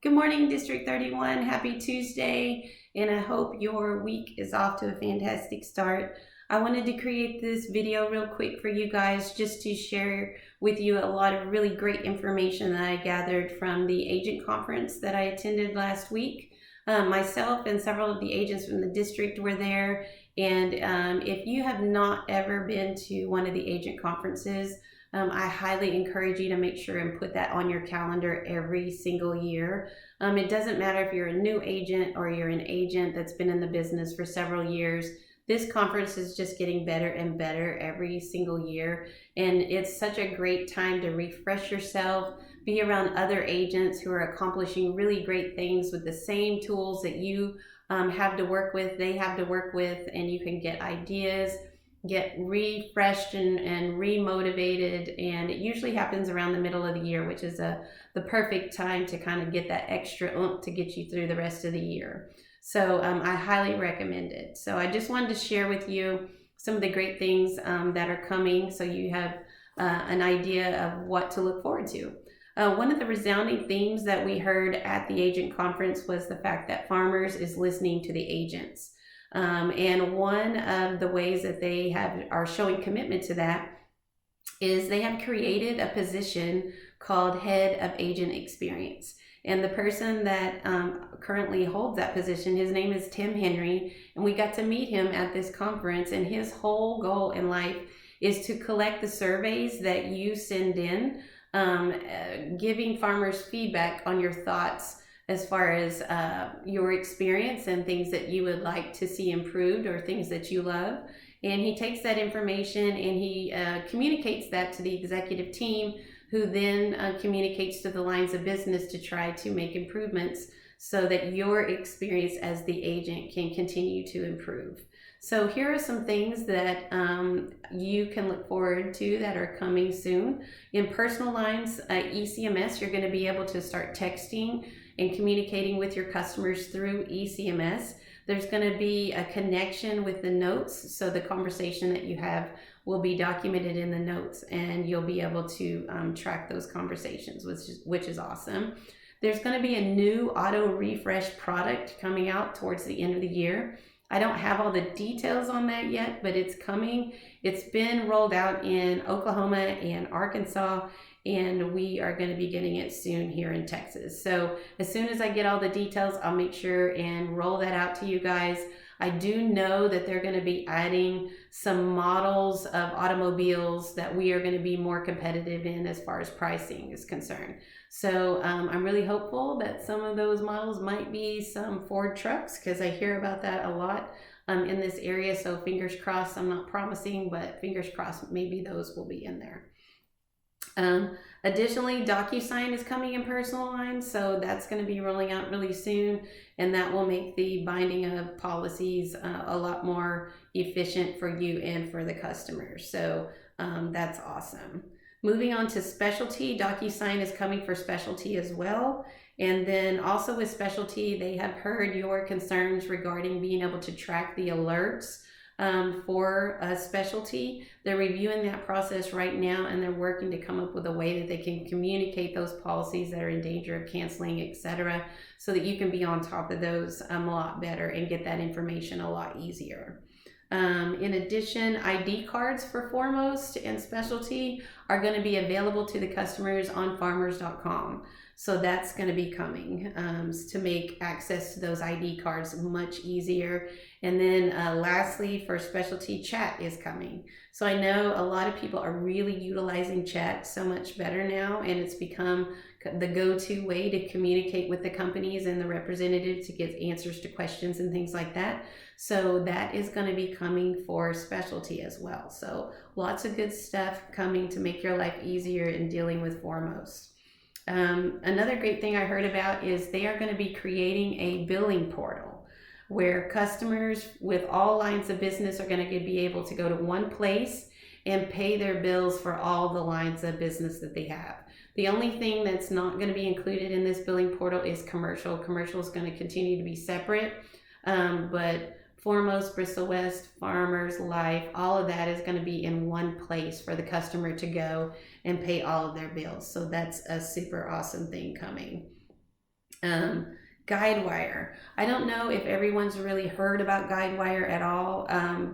Good morning, District 31. Happy Tuesday, and I hope your week is off to a fantastic start. I wanted to create this video real quick for you guys just to share with you a lot of really great information that I gathered from the agent conference that I attended last week. Myself and several of the agents from the district were there, and if you have not ever been to one of the agent conferences, I highly encourage you to make sure and put that on your calendar every single year. It doesn't matter if you're a new agent or you're an agent that's been in the business for several years. This conference is just getting better and better every single year. And it's such a great time to refresh yourself, be around other agents who are accomplishing really great things with the same tools that you have to work with, they have to work with, and you can get ideas, get refreshed and remotivated. And it usually happens around the middle of the year, which is the perfect time to kind of get that extra oomph to get you through the rest of the year. So I highly recommend it. So I just wanted to share with you some of the great things that are coming, so you have an idea of what to look forward to. One of the resounding themes that we heard at the agent conference was the fact that Farmers is listening to the agents. And one of the ways that they are showing commitment to that is they have created a position called Head of Agent Experience. And the person that currently holds that position, his name is Tim Henry, and we got to meet him at this conference, and his whole goal in life is to collect the surveys that you send in, giving farmers feedback on your thoughts as far as your experience and things that you would like to see improved or things that you love. And he takes that information and he communicates that to the executive team, who then communicates to the lines of business to try to make improvements so that your experience as the agent can continue to improve. So here are some things that you can look forward to that are coming soon. In personal lines, ECMS, you're going to be able to start texting and communicating with your customers through ECMS. There's going to be a connection with the notes, so the conversation that you have will be documented in the notes, and you'll be able to track those conversations, which is awesome. There's going to be a new auto refresh product coming out towards the end of the year. I don't have all the details on that yet, but it's coming. It's been rolled out in Oklahoma and Arkansas, and we are going to be getting it soon here in Texas. So as soon as I get all the details, I'll make sure and roll that out to you guys. I do know that they're going to be adding some models of automobiles that we are going to be more competitive in as far as pricing is concerned. So I'm really hopeful that some of those models might be some Ford trucks, because I hear about that a lot in this area. So fingers crossed. I'm not promising, but fingers crossed maybe those will be in there. Additionally, DocuSign is coming in personal lines, so that's going to be rolling out really soon, and that will make the binding of policies a lot more efficient for you and for the customers. So that's awesome. Moving on to specialty, DocuSign is coming for specialty as well. And then also with specialty, they have heard your concerns regarding being able to track the alerts for a specialty. They're reviewing that process right now, and they're working to come up with a way that they can communicate those policies that are in danger of canceling, etc., so that you can be on top of those a lot better and get that information a lot easier. In addition, ID cards for Foremost and Specialty are going to be available to the customers on farmers.com. So that's going to be coming to make access to those ID cards much easier. And then lastly, for Specialty, chat is coming. So I know a lot of people are really utilizing chat so much better now, and it's become the go-to way to communicate with the companies and the representatives to get answers to questions and things like that. So that is going to be coming for Specialty as well. So lots of good stuff coming to make your life easier in dealing with Foremost. Another great thing I heard about is they are going to be creating a billing portal where customers with all lines of business are going to be able to go to one place and pay their bills for all the lines of business that they have. The only thing that's not going to be included in this billing portal is commercial. Commercial is going to continue to be separate, but Foremost, Bristol West, Farmers, Life, all of that is going to be in one place for the customer to go and pay all of their bills. So that's a super awesome thing coming. Um, Guidewire. I don't know if everyone's really heard about Guidewire at all,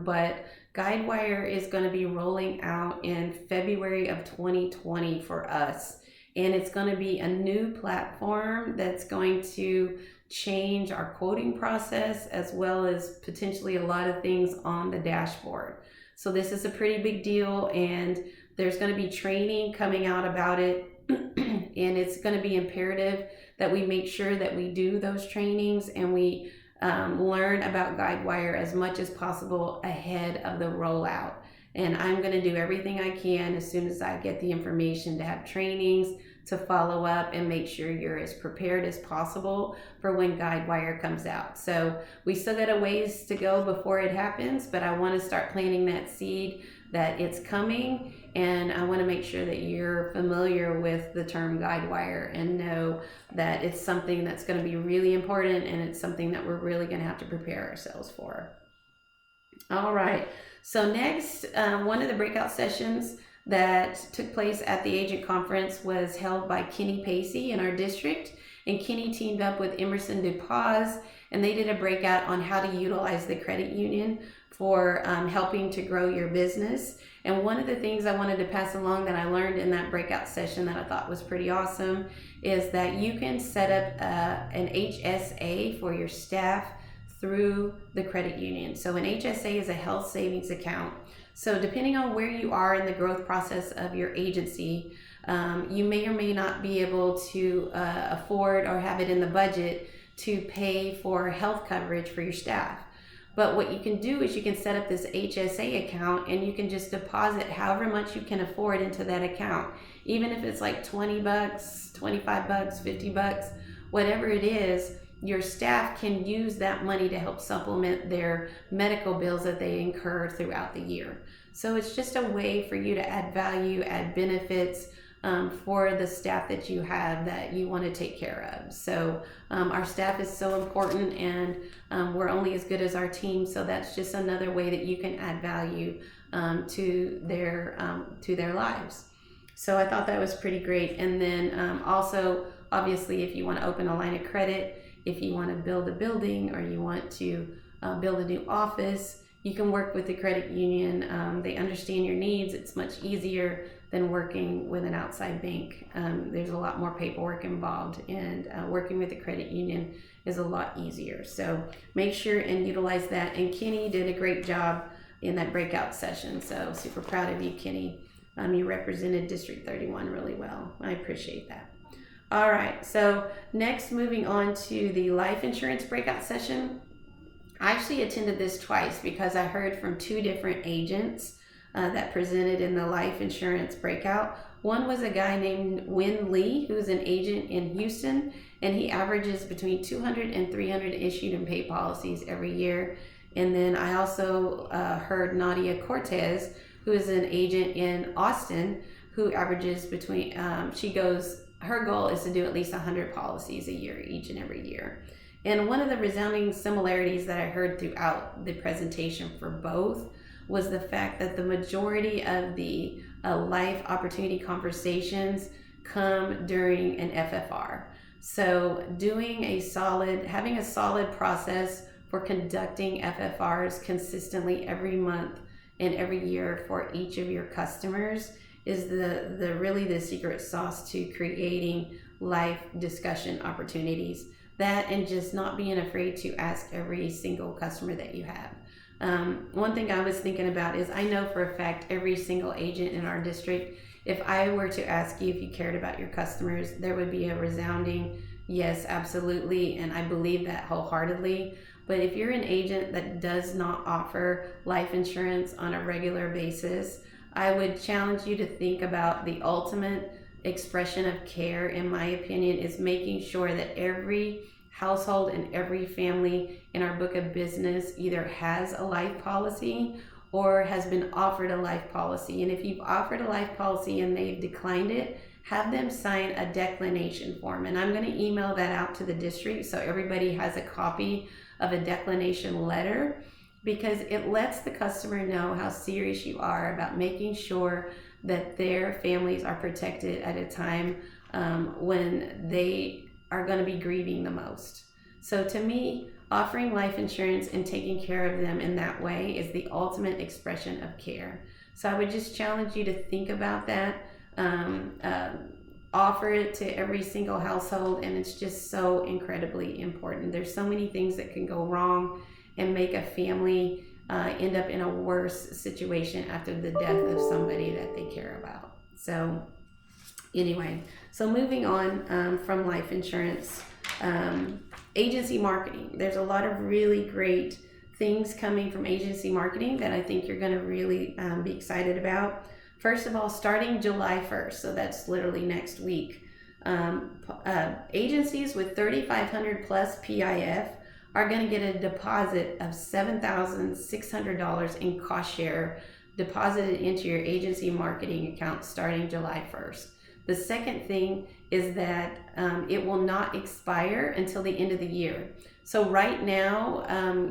but Guidewire is going to be rolling out in February of 2020 for us. And it's going to be a new platform that's going to change our quoting process as well as potentially a lot of things on the dashboard. So this is a pretty big deal, and there's going to be training coming out about it. And it's going to be imperative that we make sure that we do those trainings and we learn about Guidewire as much as possible ahead of the rollout. And I'm going to do everything I can as soon as I get the information to have trainings, to follow up and make sure you're as prepared as possible for when Guidewire comes out. So we still got a ways to go before it happens, but I want to start planting that seed that it's coming, and I want to make sure that you're familiar with the term Guidewire and know that it's something that's going to be really important, and it's something that we're really going to have to prepare ourselves for. All right, so next, one of the breakout sessions that took place at the agent conference was held by Kenny Pacey in our district, and Kenny teamed up with Emerson DuPaz, and they did a breakout on how to utilize the credit union for helping to grow your business. And one of the things I wanted to pass along that I learned in that breakout session that I thought was pretty awesome is that you can set up an HSA for your staff through the credit union. So an HSA is a health savings account. So depending on where you are in the growth process of your agency, you may or may not be able to afford or have it in the budget to pay for health coverage for your staff. But what you can do is you can set up this HSA account and you can just deposit however much you can afford into that account. Even if it's like $20, $25, $50, whatever it is, your staff can use that money to help supplement their medical bills that they incur throughout the year. So it's just a way for you to add value, add benefits for the staff that you have that you want to take care of. So our staff is so important, and we're only as good as our team. So that's just another way that you can add value to their lives. So I thought that was pretty great. And then also, obviously, if you want to open a line of credit, if you want to build a building or you want to build a new office, you can work with the credit union. They understand your needs. It's much easier than working with an outside bank. There's a lot more paperwork involved, and working with the credit union is a lot easier. So make sure and utilize that. And Kenny did a great job in that breakout session. So super proud of you, Kenny. You represented District 31 really well. I appreciate that. All right, so next, moving on to the life insurance breakout session. I actually attended this twice because I heard from two different agents that presented in the life insurance breakout. One was a guy named Win Lee, who's an agent in Houston, and he averages between 200 and 300 issued and paid policies every year. And then I also heard Nadia Cortez, who is an agent in Austin, who averages between, her goal is to do at least 100 policies a year, each and every year. And one of the resounding similarities that I heard throughout the presentation for both was the fact that the majority of the life opportunity conversations come during an FFR. So having a solid process for conducting FFRs consistently every month and every year for each of your customers is the really the secret sauce to creating life discussion opportunities. That, and just not being afraid to ask every single customer that you have. One thing I was thinking about is I know for a fact every single agent in our district, if I were to ask you if you cared about your customers, there would be a resounding yes, absolutely, and I believe that wholeheartedly. But if you're an agent that does not offer life insurance on a regular basis, I would challenge you to think about the ultimate expression of care, in my opinion, is making sure that every household and every family in our book of business either has a life policy or has been offered a life policy. And if you've offered a life policy and they've declined it, have them sign a declination form. And I'm going to email that out to the district so everybody has a copy of a declination letter, because it lets the customer know how serious you are about making sure that their families are protected at a time when they are going to be grieving the most. So to me, offering life insurance and taking care of them in that way is the ultimate expression of care. So I would just challenge you to think about that. Offer it to every single household, and it's just so incredibly important. There's so many things that can go wrong and make a family end up in a worse situation after the death of somebody that they care about. So anyway, so moving on from life insurance, agency marketing. There's a lot of really great things coming from agency marketing that I think you're going to really be excited about. First of all, starting July 1st, so that's literally next week, agencies with 3,500 plus PIF are going to get a deposit of $7,600 in cost share deposited into your agency marketing account starting July 1st. The second thing is that it will not expire until the end of the year. So right now,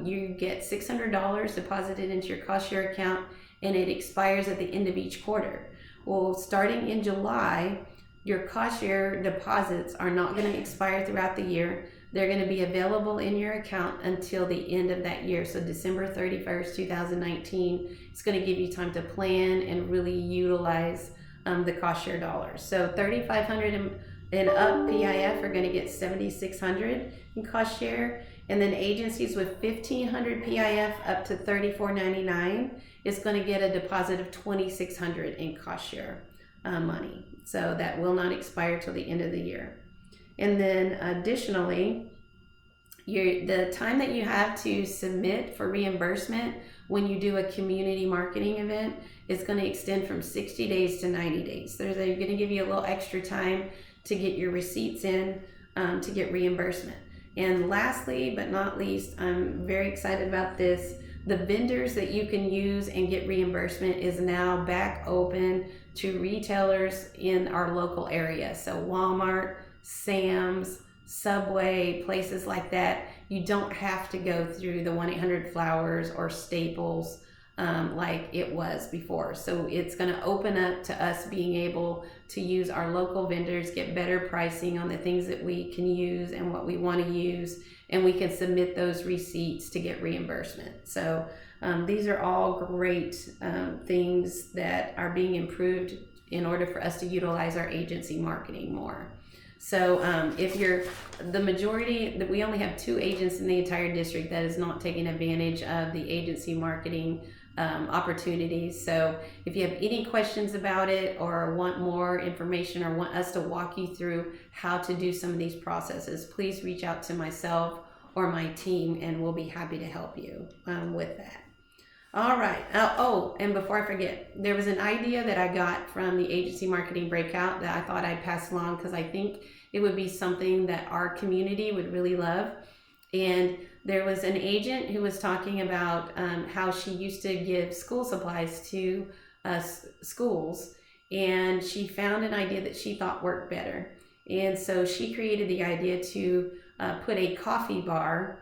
you get $600 deposited into your cost share account, and it expires at the end of each quarter. Well, starting in July, your cost share deposits are not going to expire throughout the year. They're going to be available in your account until the end of that year. So December 31st, 2019, it's going to give you time to plan and really utilize the cost share dollars. So 3,500 and up PIF are going to get $7,600 in cost share. And then agencies with 1,500 PIF up to $3,499 is going to get a deposit of $2,600 in cost share money. So that will not expire till the end of the year. And then additionally, the time that you have to submit for reimbursement when you do a community marketing event is going to extend from 60 days to 90 days. So they're going to give you a little extra time to get your receipts in to get reimbursement. And lastly, but not least, I'm very excited about this. The vendors that you can use and get reimbursement is now back open to retailers in our local area. So Walmart, Sam's, Subway, places like that. You don't have to go through the 1-800-Flowers or Staples like it was before. So it's going to open up to us being able to use our local vendors, get better pricing on the things that we can use and what we want to use, and we can submit those receipts to get reimbursement. So these are all great things that are being improved in order for us to utilize our agency marketing more. So if you're the majority, that we only have 2 agents in the entire district that is not taking advantage of the agency marketing opportunities. So if you have any questions about it or want more information or want us to walk you through how to do some of these processes, please reach out to myself or my team and we'll be happy to help you with that. All right. Oh, and before I forget, there was an idea that I got from the agency marketing breakout that I thought I'd pass along because I think it would be something that our community would really love. And there was an agent who was talking about how she used to give school supplies to schools, and she found an idea that she thought worked better. And so she created the idea to put a coffee bar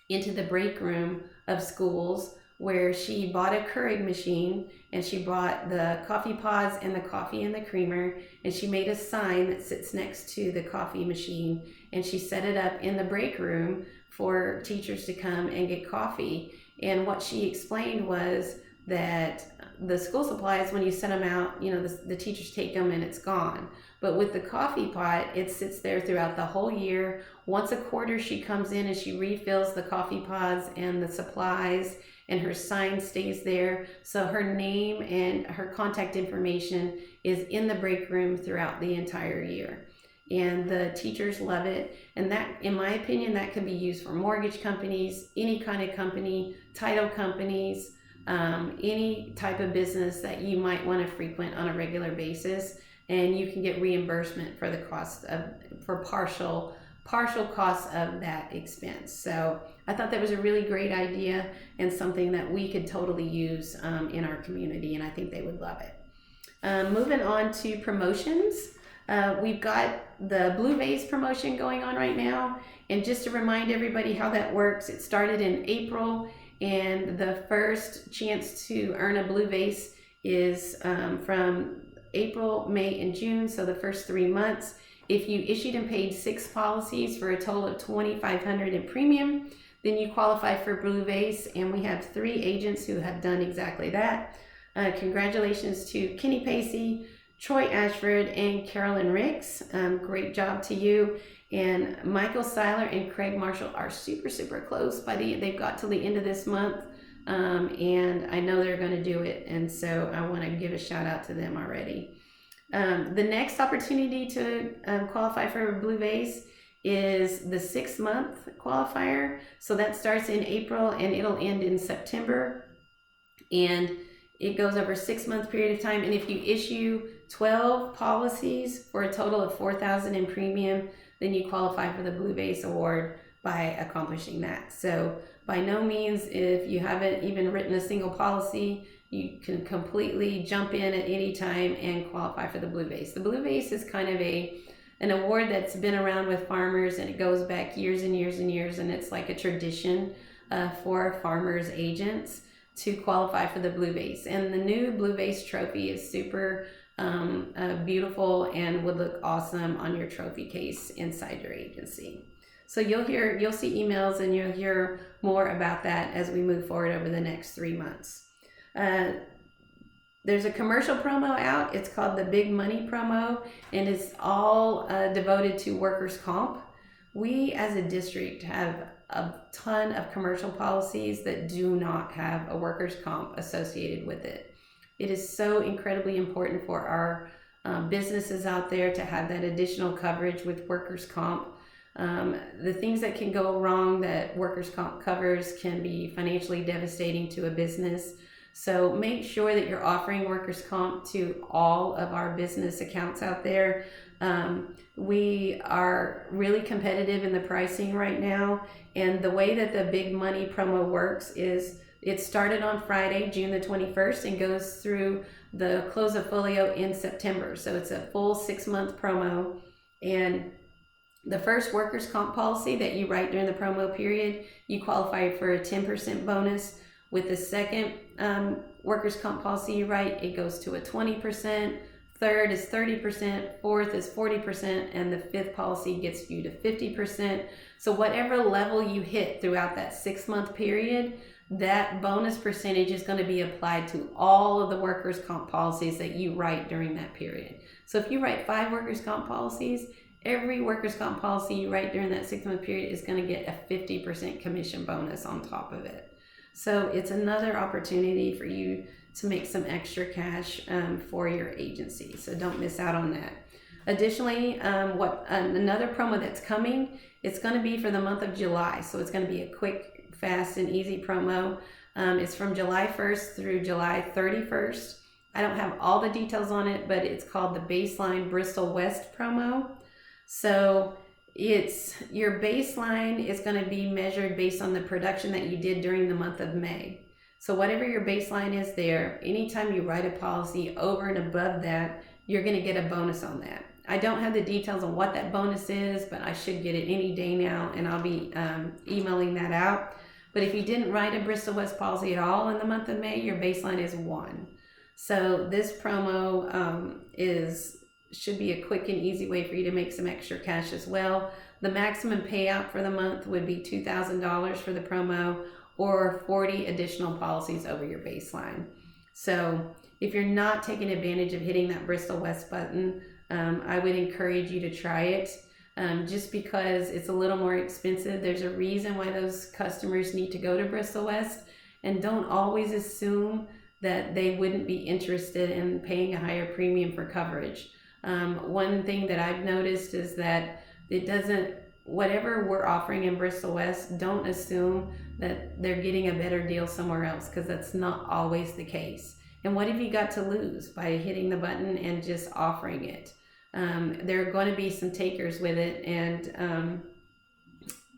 into the break room of schools, where she bought a Keurig machine and she bought the coffee pods and the coffee and the creamer, and she made a sign that sits next to the coffee machine, and she set it up in the break room for teachers to come and get coffee. And what she explained was that the school supplies, when you send them out, you know, the teachers take them and it's gone. But with the coffee pot, it sits there throughout the whole year. Once a quarter, she comes in and she refills the coffee pods and the supplies, and her sign stays there. So her name and her contact information is in the break room throughout the entire year. And the teachers love it. And that, in my opinion, that can be used for mortgage companies, any kind of company, title companies, any type of business that you might want to frequent on a regular basis. And you can get reimbursement for the cost of, for partial costs of that expense. So I thought that was a really great idea and something that we could totally use in our community, and I think they would love it. Moving on to promotions. We've got the Blue Vase promotion going on right now, and just to remind everybody how that works, it started in April, and the first chance to earn a Blue Vase is from April, May, and June, so the first 3 months. If you issued and paid 6 policies for a total of $2,500 in premium, then you qualify for Blue Vase, and we have 3 agents who have done exactly that. Congratulations to Kenny Pacey, Troy Ashford, and Carolyn Ricks. Great job to you. And Michael Seiler and Craig Marshall are super close. They've got till the end of this month, and I know they're going to do it. And so I want to give a shout out to them already. The next opportunity to qualify for Blue Vase is the 6-month qualifier. So that starts in April and it'll end in September. And it goes over a 6-month period of time. And if you issue 12 policies for a total of $4,000 in premium, then you qualify for the Blue Vase Award by accomplishing that. So by no means, if you haven't even written a single policy, you can completely jump in at any time and qualify for the Blue Vase. The Blue Vase is kind of an award that's been around with farmers, and it goes back years and years and years, and it's like a tradition for farmers agents to qualify for the Blue Vase. And the new Blue Vase trophy is super beautiful and would look awesome on your trophy case inside your agency. So you'll see emails and you'll hear more about that as we move forward over the next 3 months. There's a commercial promo out. It's called the Big Money Promo, and it's all devoted to workers' comp. We as a district have a ton of commercial policies that do not have a workers' comp associated with it. It is so incredibly important for our businesses out there to have that additional coverage with workers' comp. The things that can go wrong that workers' comp covers can be financially devastating to a business. So make sure that you're offering workers' comp to all of our business accounts out there. We are really competitive in the pricing right now. And the way that the Big Money promo works is it started on Friday, June the 21st, and goes through the close of folio in September. So it's a full 6-month promo. And the first workers' comp policy that you write during the promo period, you qualify for a 10% bonus. With the second workers' comp policy you write, it goes to a 20%. Third is 30%, fourth is 40%, and the 5th policy gets you to 50%. So whatever level you hit throughout that 6-month period, that bonus percentage is going to be applied to all of the workers' comp policies that you write during that period. So if you write 5 workers' comp policies, every workers' comp policy you write during that 6-month period is going to get a 50% commission bonus on top of it. So it's another opportunity for you to make some extra cash for your agency. So don't miss out on that. Additionally, another promo that's coming, it's going to be for the month of July. So it's going to be a quick, fast, and easy promo. It's from July 1st through July 31st. I don't have all the details on it, but it's called the Baseline Bristol West promo. So your baseline is going to be measured based on the production that you did during the month of May. So whatever your baseline is there, anytime you write a policy over and above that, you're going to get a bonus on that. I don't have the details on what that bonus is, but I should get it any day now, and I'll be emailing that out. But if you didn't write a Bristol West policy at all in the month of May, your baseline is 1. So this promo should be a quick and easy way for you to make some extra cash as well. The maximum payout for the month would be $2,000 for the promo, or 40 additional policies over your baseline. So if you're not taking advantage of hitting that Bristol West button, I would encourage you to try it. Just because it's a little more expensive, there's a reason why those customers need to go to Bristol West, and don't always assume that they wouldn't be interested in paying a higher premium for coverage. One thing that I've noticed is that whatever we're offering in Bristol West, don't assume that they're getting a better deal somewhere else, because that's not always the case. And what have you got to lose by hitting the button and just offering it? There are going to be some takers with it, and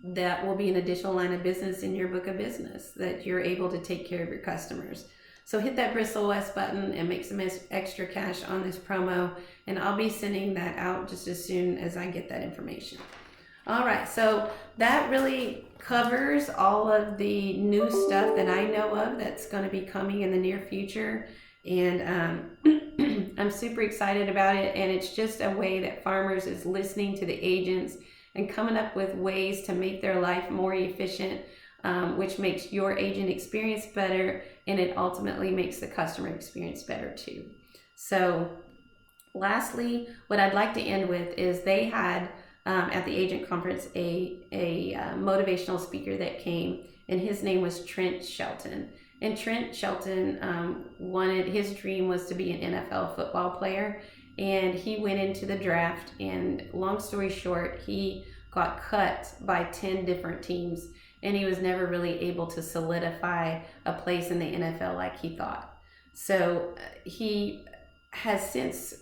that will be an additional line of business in your book of business that you're able to take care of your customers. So hit that Bristol West button and make some extra cash on this promo, and I'll be sending that out just as soon as I get that information. All right, so that really covers all of the new stuff that I know of that's going to be coming in the near future. And I'm super excited about it. And it's just a way that Farmers is listening to the agents and coming up with ways to make their life more efficient, which makes your agent experience better, and it ultimately makes the customer experience better too. So lastly, what I'd like to end with is they had at the agent conference a motivational speaker that came, and his name was Trent Shelton. And Trent Shelton his dream was to be an NFL football player, and he went into the draft, and long story short, he got cut by 10 different teams, and he was never really able to solidify a place in the NFL like he thought. So he has since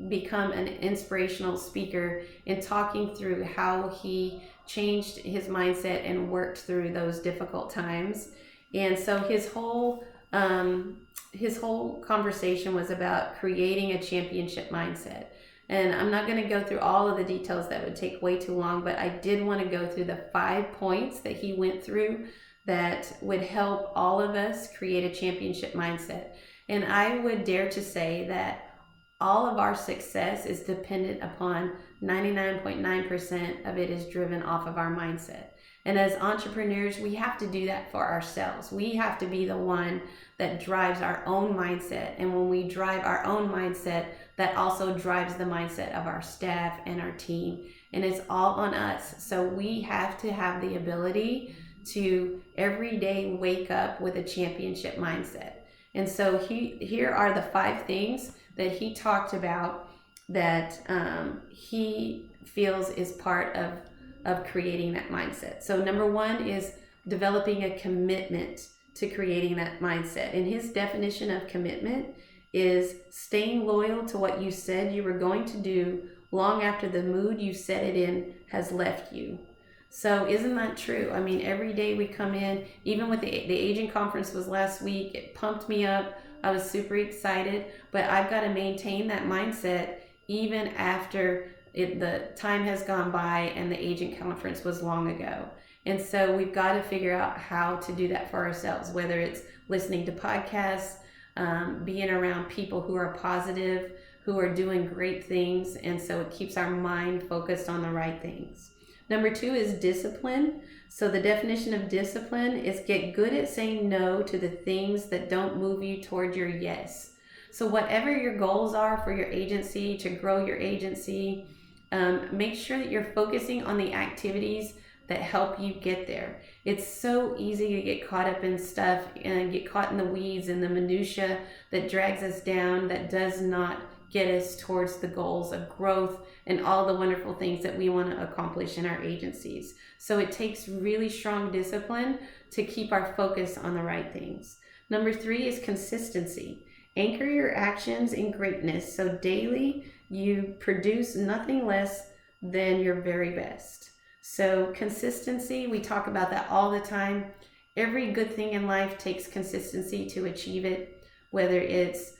become an inspirational speaker in talking through how he changed his mindset and worked through those difficult times. And so his whole conversation was about creating a championship mindset. And I'm not going to go through all of the details, that would take way too long, but I did want to go through the 5 points that he went through that would help all of us create a championship mindset. And I would dare to say that all of our success is dependent upon 99.9% of it is driven off of our mindset. And as entrepreneurs, we have to do that for ourselves. We have to be the one that drives our own mindset. And when we drive our own mindset, that also drives the mindset of our staff and our team. And it's all on us. So we have to have the ability to every day wake up with a championship mindset. And so here are the 5 things that he talked about that he feels is part of creating that mindset. So number 1 is developing a commitment to creating that mindset. And his definition of commitment is staying loyal to what you said you were going to do long after the mood you set it in has left you. So isn't that true? I mean, every day we come in, even with the agent conference was last week, it pumped me up. I was super excited, but I've got to maintain that mindset even after the time has gone by and the agent conference was long ago. And so we've got to figure out how to do that for ourselves, whether it's listening to podcasts, being around people who are positive, who are doing great things. And so it keeps our mind focused on the right things. Number 2 is discipline. So the definition of discipline is get good at saying no to the things that don't move you toward your yes. So whatever your goals are for your agency, to grow your agency, make sure that you're focusing on the activities that help you get there. It's so easy to get caught up in stuff and get caught in the weeds and the minutia that drags us down, that does not get us towards the goals of growth and all the wonderful things that we want to accomplish in our agencies. So it takes really strong discipline to keep our focus on the right things. Number 3 is consistency. Anchor your actions in greatness, so daily you produce nothing less than your very best. So consistency, we talk about that all the time. Every good thing in life takes consistency to achieve it, whether it's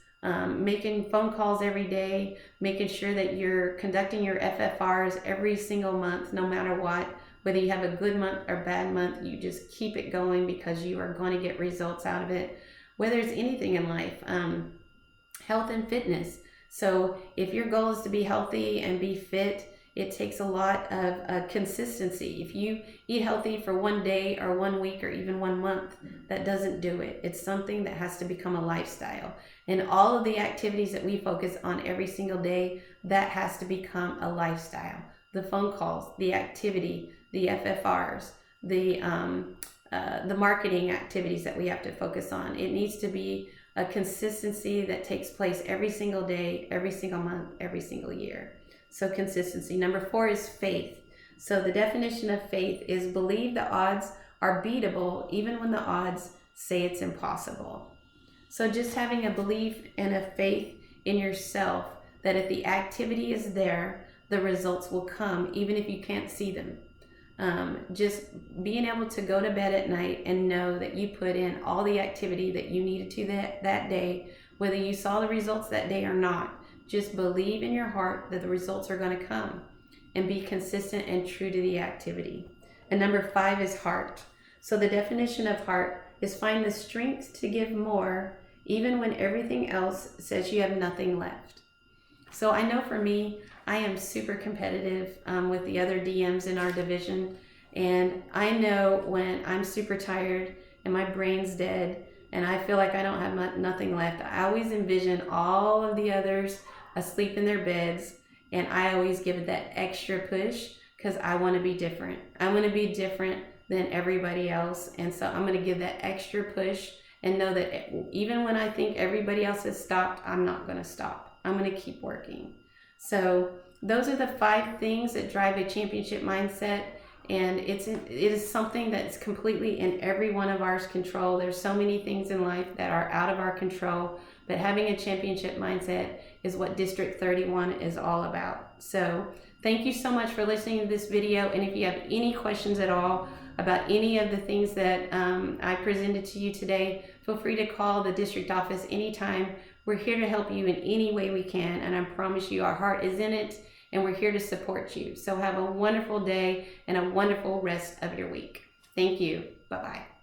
making phone calls every day, making sure that you're conducting your FFRs every single month, no matter what. Whether you have a good month or bad month, you just keep it going because you are going to get results out of it. Whether it's anything in life, health and fitness. So if your goal is to be healthy and be fit, it takes a lot of consistency. If you eat healthy for 1 day or 1 week or even 1 month, that doesn't do it. It's something that has to become a lifestyle. And all of the activities that we focus on every single day, that has to become a lifestyle. The phone calls, the activity, the FFRs, the marketing activities that we have to focus on. It needs to be a consistency that takes place every single day, every single month, every single year. So consistency. Number 4 is faith. So the definition of faith is believe the odds are beatable even when the odds say it's impossible. So just having a belief and a faith in yourself that if the activity is there, the results will come even if you can't see them. Just being able to go to bed at night and know that you put in all the activity that you needed to that day, whether you saw the results that day or not. Just believe in your heart that the results are going to come, and be consistent and true to the activity. And number 5 is heart. So the definition of heart is find the strength to give more even when everything else says you have nothing left. So I know for me, I am super competitive with the other DMs in our division. And I know when I'm super tired and my brain's dead and I feel like I don't have nothing left, I always envision all of the others asleep in their beds, and I always give it that extra push because I want to be different. I want to be different than everybody else, and so I'm going to give that extra push and know that even when I think everybody else has stopped, I'm not going to stop. I'm going to keep working. So those are the 5 things that drive a championship mindset. And it is something that's completely in every one of ours control. There's so many things in life that are out of our control, but having a championship mindset is what District 31 is all about. So thank you so much for listening to this video. And if you have any questions at all about any of the things that I presented to you today, feel free to call the district office anytime. We're here to help you in any way we can. And I promise you our heart is in it. And we're here to support you. So have a wonderful day and a wonderful rest of your week. Thank you. Bye-bye.